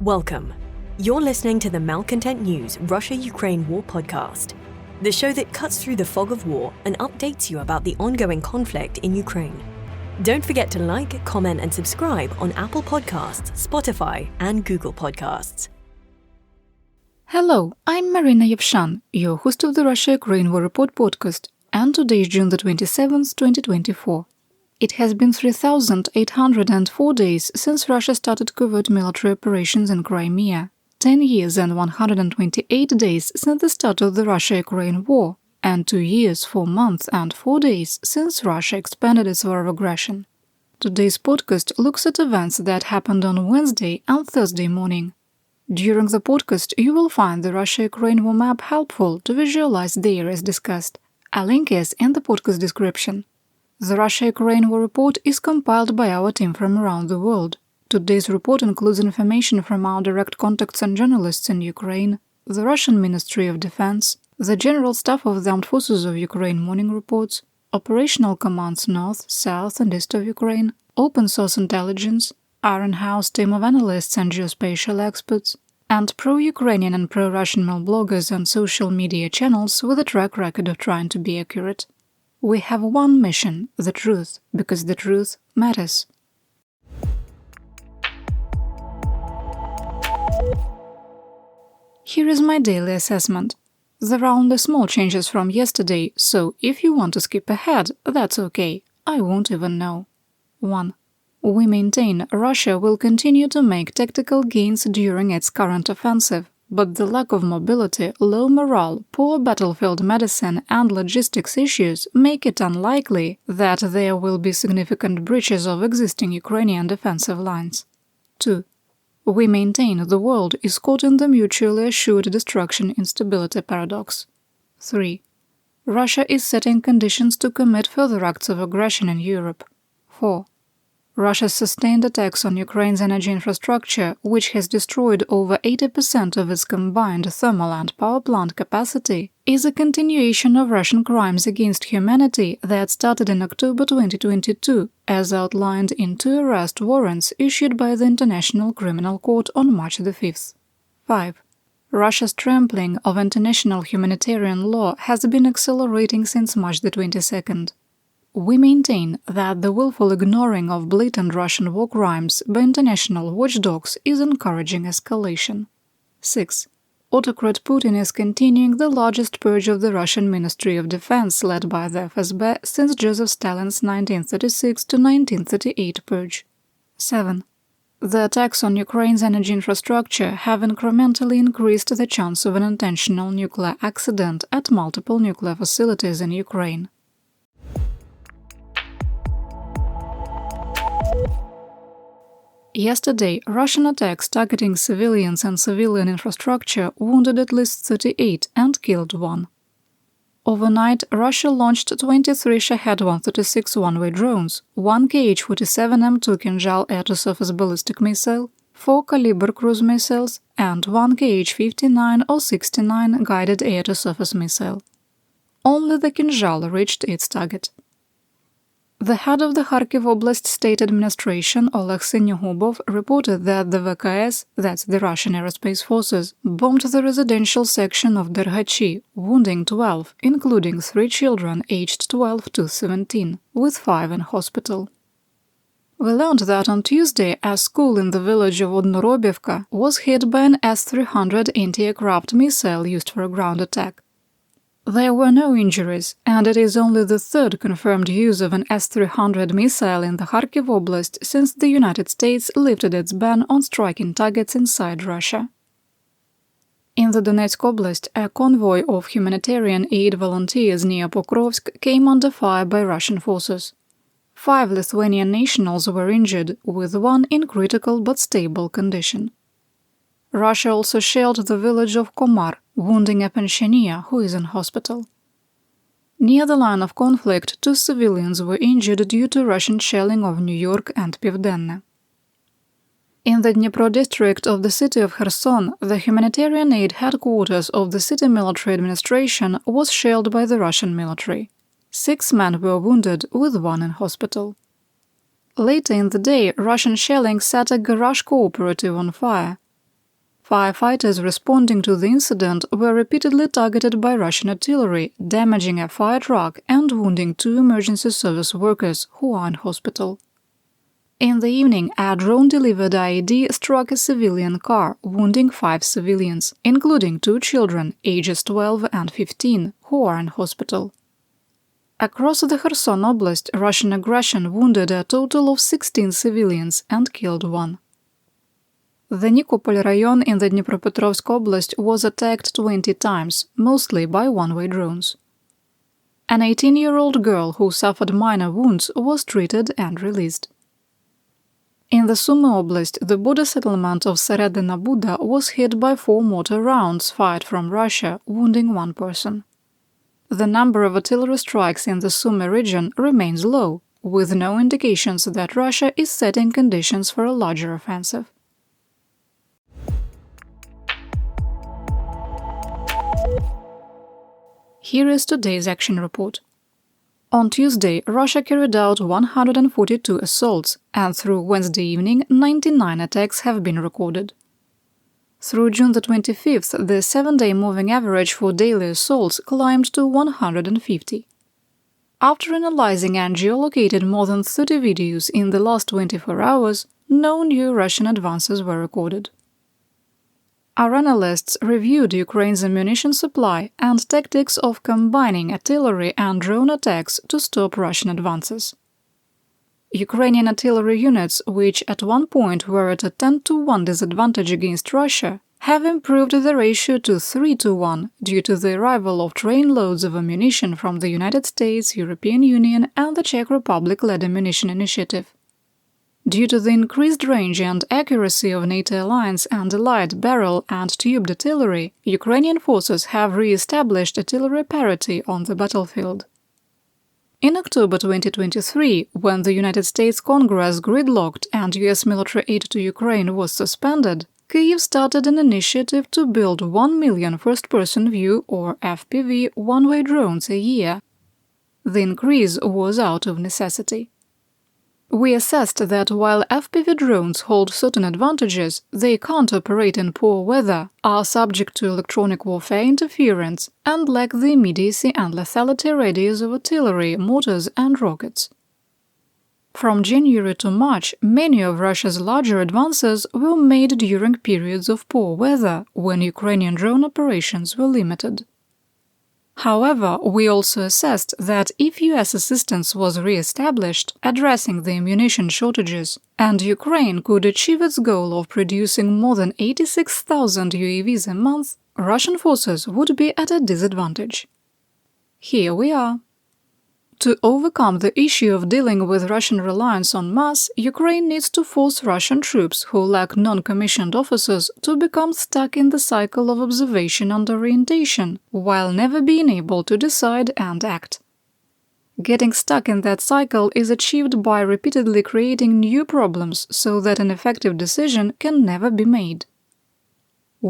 Welcome. You're listening to the Malcontent News Russia-Ukraine War podcast, the show that cuts through the fog of war and updates you about the ongoing conflict in Ukraine. Don't forget to like, comment, and subscribe on Apple Podcasts, Spotify, and Google Podcasts. Hello, I'm Marina Yevshan, your host of the Russia-Ukraine War Report podcast, and today is June the 27th, 2024. It has been 3,804 days since Russia started covert military operations in Crimea, 10 years and 128 days since the start of the Russia-Ukraine war, and 2 years, 4 months and 4 days since Russia expanded its war of aggression. Today's podcast looks at events that happened on Wednesday and Thursday morning. During the podcast, you will find the Russia-Ukraine war map helpful to visualize the areas discussed. A link is in the podcast description. The Russia-Ukraine War Report is compiled by our team from around the world. Today's report includes information from our direct contacts and journalists in Ukraine, the Russian Ministry of Defense, the General Staff of the Armed Forces of Ukraine morning reports, operational commands north, south and east of Ukraine, open source intelligence, Iron House team of analysts and geospatial experts, and pro-Ukrainian and pro-Russian male bloggers and social media channels with a track record of trying to be accurate. We have one mission, the truth, because the truth matters. Here is my daily assessment. There are only small changes from yesterday, so if you want to skip ahead, that's okay. I won't even know. 1. We maintain Russia will continue to make tactical gains during its current offensive, but the lack of mobility, low morale, poor battlefield medicine and logistics issues make it unlikely that there will be significant breaches of existing Ukrainian defensive lines. 2. We maintain the world is caught in the mutually assured destruction instability paradox. 3. Russia is setting conditions to commit further acts of aggression in Europe. 4. Russia's sustained attacks on Ukraine's energy infrastructure, which has destroyed over 80% of its combined thermal and power plant capacity, is a continuation of Russian crimes against humanity that started in October 2022, as outlined in 2 arrest warrants issued by the International Criminal Court on March 5th. 5. Russia's trampling of international humanitarian law has been accelerating since March 22nd. We maintain that the willful ignoring of blatant Russian war crimes by international watchdogs is encouraging escalation. 6. Autocrat Putin is continuing the largest purge of the Russian Ministry of Defense led by the FSB since Joseph Stalin's 1936 to 1938 purge. 7. The attacks on Ukraine's energy infrastructure have incrementally increased the chance of an intentional nuclear accident at multiple nuclear facilities in Ukraine. Yesterday, Russian attacks targeting civilians and civilian infrastructure wounded at least 38 and killed 1. Overnight, Russia launched 23 Shahed-136 one-way drones, 1 Kh-47 M2 Kinzhal air-to-surface ballistic missile, 4 Caliber cruise missiles, and 1 Kh-59 or 69 guided air-to-surface missile. Only the Kinzhal reached its target. The head of the Kharkiv Oblast State Administration, Oleg Sinyogubov, reported that the VKS, that's the Russian Aerospace Forces, bombed the residential section of Dergachi, wounding 12, including 3 children aged 12 to 17, with 5 in hospital. We learned that on Tuesday, a school in the village of Odnorobivka was hit by an S-300 anti-aircraft missile used for a ground attack. There were no injuries, and it is only the 3rd confirmed use of an S-300 missile in the Kharkiv Oblast since the United States lifted its ban on striking targets inside Russia. In the Donetsk Oblast, a convoy of humanitarian aid volunteers near Pokrovsk came under fire by Russian forces. 5 Lithuanian nationals were injured, with 1 in critical but stable condition. Russia also shelled the village of Komar, wounding a pensioner who is in hospital. Near the line of conflict, 2 civilians were injured due to Russian shelling of New York and Pivdenne. In the Dnipro district of the city of Kherson, the humanitarian aid headquarters of the city military administration was shelled by the Russian military. 6 men were wounded, with 1 in hospital. Later in the day, Russian shelling set a garage cooperative on fire. Firefighters responding to the incident were repeatedly targeted by Russian artillery, damaging a fire truck and wounding 2 emergency service workers who are in hospital. In the evening, a drone-delivered IED struck a civilian car, wounding 5 civilians, including 2 children, ages 12 and 15, who are in hospital. Across the Kherson Oblast, Russian aggression wounded a total of 16 civilians and killed 1. The Nikopol rayon in the Dnipropetrovsk Oblast was attacked 20 times, mostly by one-way drones. An 18-year-old girl who suffered minor wounds was treated and released. In the Sumy Oblast, the border settlement of Seredina Buda was hit by 4 mortar rounds fired from Russia, wounding 1 person. The number of artillery strikes in the Sumy region remains low, with no indications that Russia is setting conditions for a larger offensive. Here is today's action report. On Tuesday, Russia carried out 142 assaults, and through Wednesday evening, 99 attacks have been recorded. Through June the 25th, the 7-day moving average for daily assaults climbed to 150. After analyzing and geolocated more than 30 videos in the last 24 hours, no new Russian advances were recorded. Our analysts reviewed Ukraine's ammunition supply and tactics of combining artillery and drone attacks to stop Russian advances. Ukrainian artillery units, which at one point were at a 10-to-1 disadvantage against Russia, have improved the ratio to 3-to-1 due to the arrival of trainloads of ammunition from the United States, European Union and the Czech Republic-led ammunition initiative. Due to the increased range and accuracy of NATO alliance and allied barrel and tubed artillery, Ukrainian forces have re-established artillery parity on the battlefield. In October 2023, when the United States Congress gridlocked and US military aid to Ukraine was suspended, Kyiv started an initiative to build 1 million first-person view or FPV one-way drones a year. The increase was out of necessity. We assessed that while FPV drones hold certain advantages, they can't operate in poor weather, are subject to electronic warfare interference, and lack the immediacy and lethality radius of artillery, mortars and rockets. From January to March, many of Russia's larger advances were made during periods of poor weather, when Ukrainian drone operations were limited. However, we also assessed that if US assistance was re-established, addressing the ammunition shortages, and Ukraine could achieve its goal of producing more than 86,000 UAVs a month, Russian forces would be at a disadvantage. Here we are. To overcome the issue of dealing with Russian reliance on mass, Ukraine needs to force Russian troops who lack non-commissioned officers to become stuck in the cycle of observation and orientation, while never being able to decide and act. Getting stuck in that cycle is achieved by repeatedly creating new problems so that an effective decision can never be made.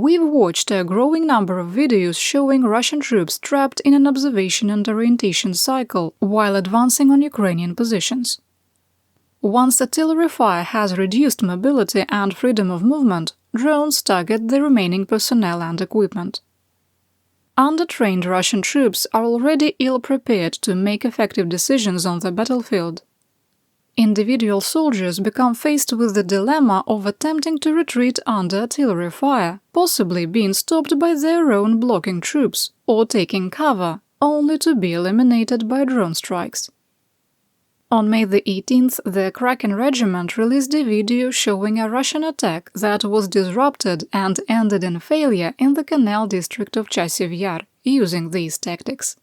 We've watched a growing number of videos showing Russian troops trapped in an observation and orientation cycle while advancing on Ukrainian positions. Once artillery fire has reduced mobility and freedom of movement, drones target the remaining personnel and equipment. Under-trained Russian troops are already ill-prepared to make effective decisions on the battlefield. Individual soldiers become faced with the dilemma of attempting to retreat under artillery fire, possibly being stopped by their own blocking troops, or taking cover, only to be eliminated by drone strikes. On May the 18th, the Kraken Regiment released a video showing a Russian attack that was disrupted and ended in failure in the Canal district of Chasiv Yar, using these tactics.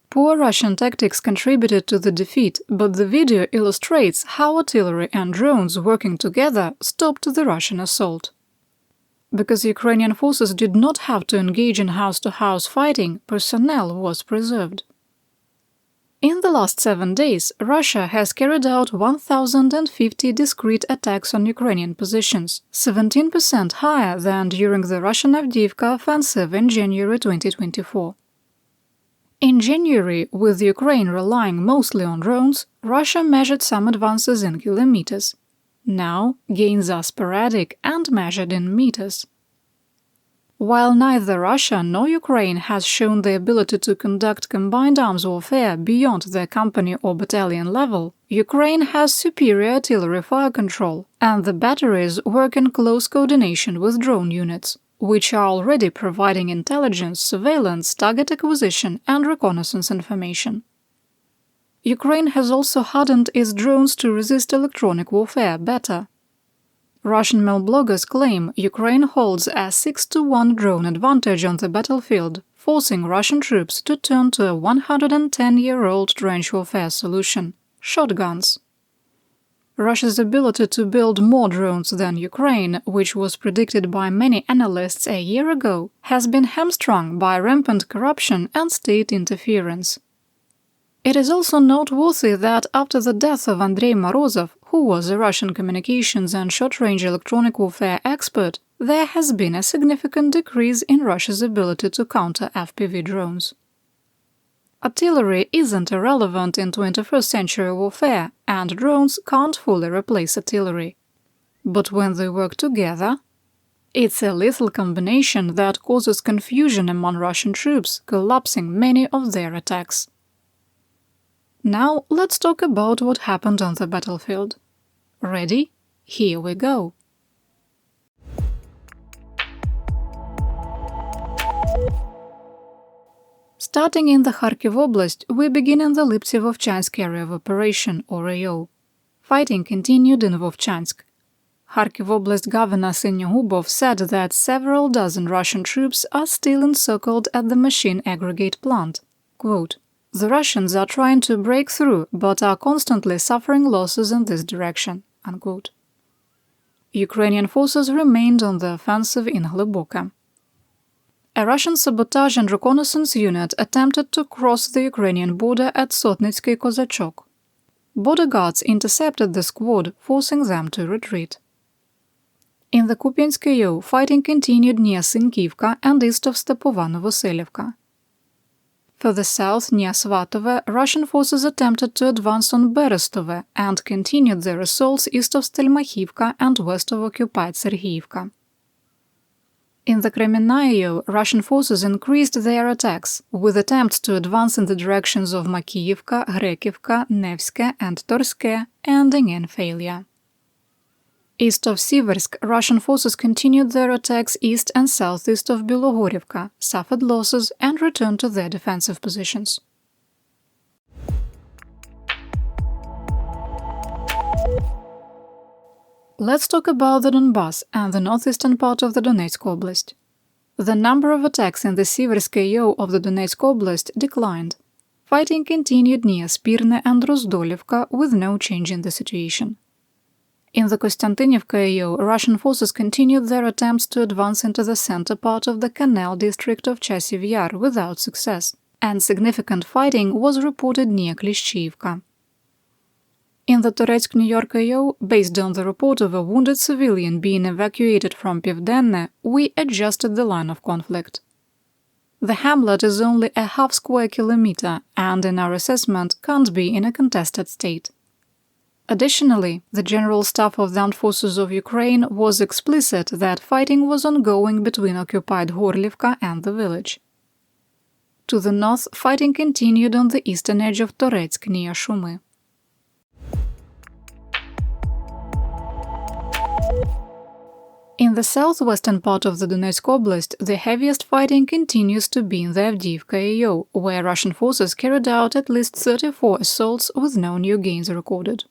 Poor Russian tactics contributed to the defeat, but the video illustrates how artillery and drones working together stopped the Russian assault. Because Ukrainian forces did not have to engage in house-to-house fighting, personnel was preserved. In the last 7 days, Russia has carried out 1,050 discrete attacks on Ukrainian positions, 17% higher than during the Russian Avdiivka offensive in January 2024. In January, with Ukraine relying mostly on drones, Russia measured some advances in kilometers. Now, gains are sporadic and measured in meters. While neither Russia nor Ukraine has shown the ability to conduct combined arms warfare beyond the company or battalion level, Ukraine has superior artillery fire control, and the batteries work in close coordination with drone units, which are already providing intelligence, surveillance, target acquisition, and reconnaissance information. Ukraine has also hardened its drones to resist electronic warfare better. Russian mail bloggers claim Ukraine holds a 6-to-1 drone advantage on the battlefield, forcing Russian troops to turn to a 110-year-old trench warfare solution – shotguns. Russia's ability to build more drones than Ukraine, which was predicted by many analysts a year ago, has been hamstrung by rampant corruption and state interference. It is also noteworthy that after the death of Andrei Morozov, who was a Russian communications and short-range electronic warfare expert, there has been a significant decrease in Russia's ability to counter FPV drones. Artillery isn't irrelevant in 21st century warfare, and drones can't fully replace artillery. But when they work together, it's a lethal combination that causes confusion among Russian troops, collapsing many of their attacks. Now let's talk about what happened on the battlefield. Ready? Here we go. Starting in the Kharkiv Oblast, we begin in the Liptsev-Vovchansk area of operation, or AO. Fighting continued in Vovchansk. Kharkiv Oblast Governor Sinigubov said that several dozen Russian troops are still encircled at the machine aggregate plant. Quote, "The Russians are trying to break through, but are constantly suffering losses in this direction." Unquote. Ukrainian forces remained on the offensive in Hlyboka. A Russian sabotage and reconnaissance unit attempted to cross the Ukrainian border at Sotnitsky Kozachok. Border guards intercepted the squad, forcing them to retreat. In the Kupiansk AO, fighting continued near Sinkivka and east of Stepovano-Vasilivka. Further south, near Svatove, Russian forces attempted to advance on Berestove and continued their assaults east of Stelmachivka and west of occupied Serhiivka. In the Kremenna, Russian forces increased their attacks, with attempts to advance in the directions of Makiyivka, Grekivka, Nevske and Torske, ending in failure. East of Siversk, Russian forces continued their attacks east and southeast of Bilogorivka, suffered losses, and returned to their defensive positions. Let's talk about the Donbass and the northeastern part of the Donetsk Oblast. The number of attacks in the Siversk AO of the Donetsk Oblast declined. Fighting continued near Spirne and Rozdolivka with no change in the situation. In the Kostantinivka AO, Russian forces continued their attempts to advance into the center part of the Canal district of Chasiv Yar without success, and significant fighting was reported near Klishchiivka. In the Toretsk-New York AO, based on the report of a wounded civilian being evacuated from Pivdenne, we adjusted the line of conflict. The hamlet is only a half square kilometer and, in our assessment, can't be in a contested state. Additionally, the General Staff of the Armed Forces of Ukraine was explicit that fighting was ongoing between occupied Gorlivka and the village. To the north, fighting continued on the eastern edge of Toretsk near Shumy. In the southwestern part of the Donetsk Oblast, the heaviest fighting continues to be in the Avdiivka AO, where Russian forces carried out at least 34 assaults with no new gains recorded.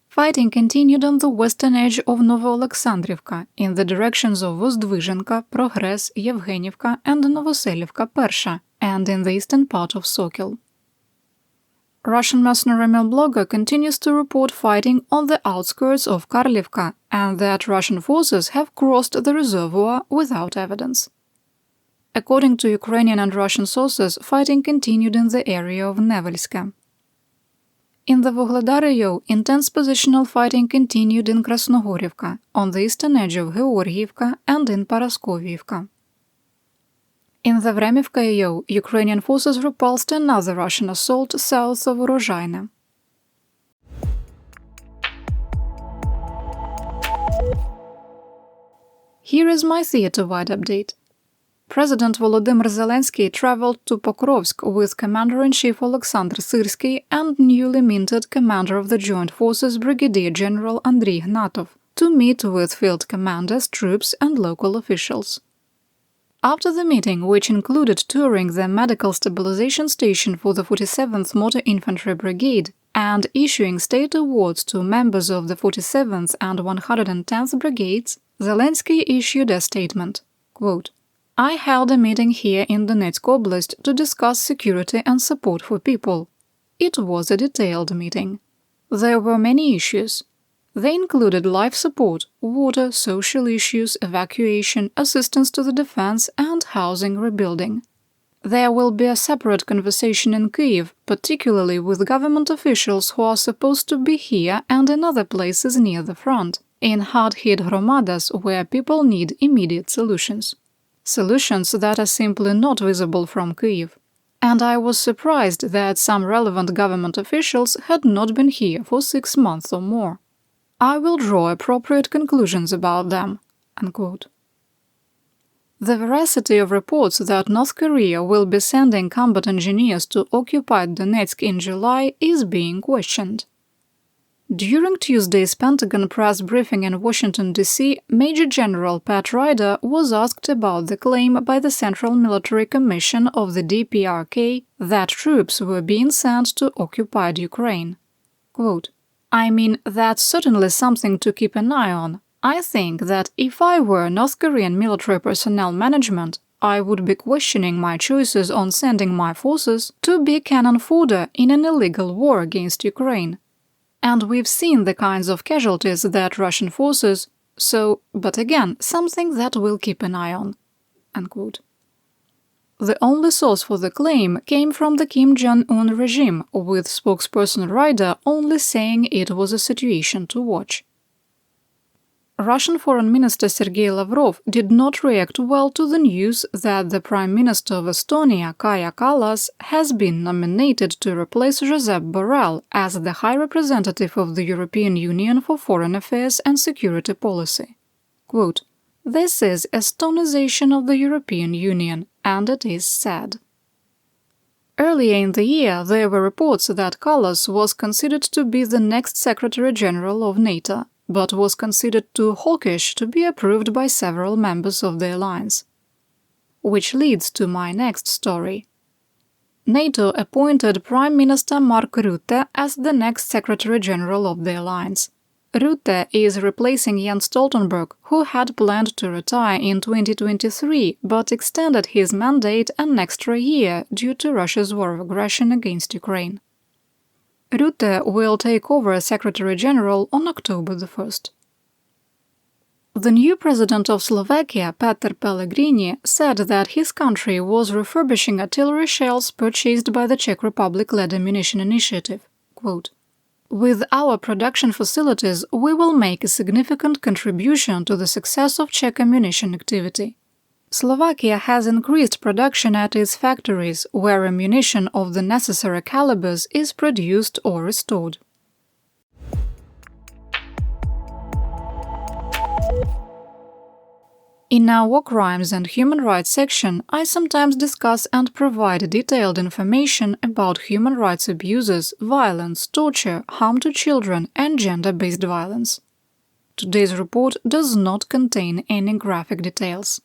Fighting continued on the western edge of Novoalexandrivka, in the directions of Vozdvizhenka, Progress, Yevgenivka and Novoselivka Persha, and in the eastern part of Sokil. Russian mercenary mail blogger continues to report fighting on the outskirts of Karlivka and that Russian forces have crossed the reservoir without evidence. According to Ukrainian and Russian sources, fighting continued in the area of Nevelske. In the Vuhledar AO, intense positional fighting continued in Krasnogorivka, on the eastern edge of Georgiivka and in Paraskoviivka. In the Vremivka AO, Ukrainian forces repulsed another Russian assault south of Urozhaine. Here is my theater-wide update. President Volodymyr Zelensky traveled to Pokrovsk with Commander-in-Chief Alexander Syrsky and newly minted Commander of the Joint Forces Brigadier General Andriy Ignatov to meet with field commanders, troops and local officials. After the meeting, which included touring the medical stabilization station for the 47th Motor Infantry Brigade and issuing state awards to members of the 47th and 110th Brigades, Zelensky issued a statement, quote, "I held a meeting here in Donetsk Oblast to discuss security and support for people. It was a detailed meeting. There were many issues. They included life support, water, social issues, evacuation, assistance to the defense, and housing rebuilding. There will be a separate conversation in Kyiv, particularly with government officials who are supposed to be here and in other places near the front, in hard-hit hromadas where people need immediate solutions. Solutions that are simply not visible from Kyiv. And I was surprised that some relevant government officials had not been here for 6 months or more. I will draw appropriate conclusions about them." Unquote. The veracity of reports that North Korea will be sending combat engineers to occupied Donetsk in July is being questioned. During Tuesday's Pentagon press briefing in Washington, D.C., Major General Pat Ryder was asked about the claim by the Central Military Commission of the DPRK that troops were being sent to occupied Ukraine. Quote, "I mean, that's certainly something to keep an eye on. I think that if I were North Korean military personnel management, I would be questioning my choices on sending my forces to be cannon fodder in an illegal war against Ukraine. And we've seen the kinds of casualties that Russian forces, but again, something that we'll keep an eye on." Unquote. The only source for the claim came from the Kim Jong-un regime, with spokesperson Ryder only saying it was a situation to watch. Russian Foreign Minister Sergei Lavrov did not react well to the news that the Prime Minister of Estonia, Kaja Kallas, has been nominated to replace Josep Borrell as the High Representative of the European Union for Foreign Affairs and Security Policy. Quote, "This is Estonization of the European Union, and it is sad." Earlier in the year, there were reports that Kallas was considered to be the next Secretary-General of NATO, but was considered too hawkish to be approved by several members of the alliance. Which leads to my next story. NATO appointed Prime Minister Mark Rutte as the next Secretary-General of the alliance. Rutte is replacing Jens Stoltenberg, who had planned to retire in 2023 but extended his mandate an extra year due to Russia's war of aggression against Ukraine. Rutte will take over as Secretary-General on October 1st. The new president of Slovakia, Peter Pellegrini, said that his country was refurbishing artillery shells purchased by the Czech Republic-led ammunition initiative. Quote, "With our production facilities, we will make a significant contribution to the success of Czech ammunition activity. Slovakia has increased production at its factories, where ammunition of the necessary calibers is produced or restored." In our War Crimes and Human Rights section, I sometimes discuss and provide detailed information about human rights abuses, violence, torture, harm to children, and gender-based violence. Today's report does not contain any graphic details.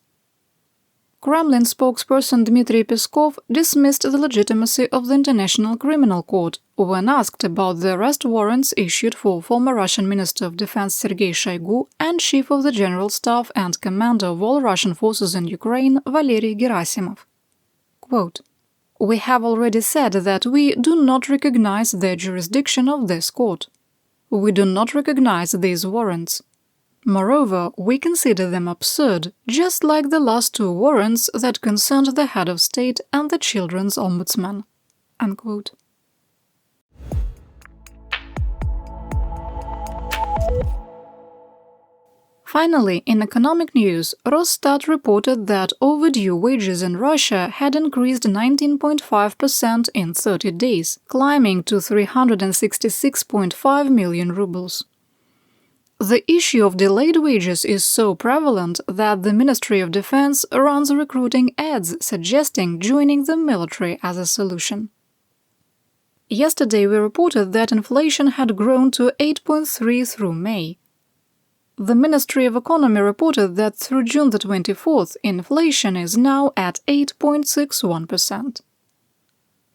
Kremlin spokesperson Dmitry Peskov dismissed the legitimacy of the International Criminal Court when asked about the arrest warrants issued for former Russian Minister of Defense Sergei Shoigu and Chief of the General Staff and Commander of all Russian forces in Ukraine Valery Gerasimov. Quote, "We have already said that we do not recognize the jurisdiction of this court. We do not recognize these warrants. Moreover, we consider them absurd, just like the last 2 warrants that concerned the head of state and the children's ombudsman." Unquote. Finally, in economic news, Rosstat reported that overdue wages in Russia had increased 19.5% in 30 days, climbing to 366.5 million rubles. The issue of delayed wages is so prevalent that the Ministry of Defense runs recruiting ads suggesting joining the military as a solution. Yesterday we reported that inflation had grown to 8.3 through May. The Ministry of Economy reported that through June the 24th, inflation is now at 8.61%.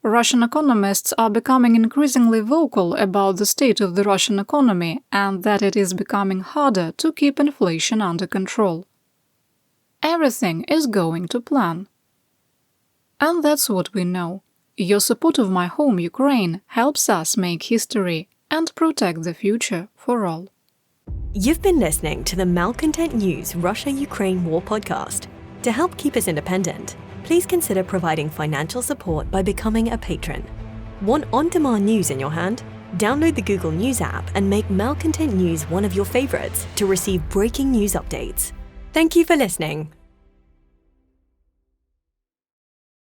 Russian economists are becoming increasingly vocal about the state of the Russian economy and that it is becoming harder to keep inflation under control. Everything is going to plan. And that's what we know. Your support of my home, Ukraine, helps us make history and protect the future for all. You've been listening to the Malcontent News Russia-Ukraine War podcast. To help keep us independent, please consider providing financial support by becoming a patron. Want on-demand news in your hand? Download the Google News app and make Malcontent News one of your favorites to receive breaking news updates. Thank you for listening.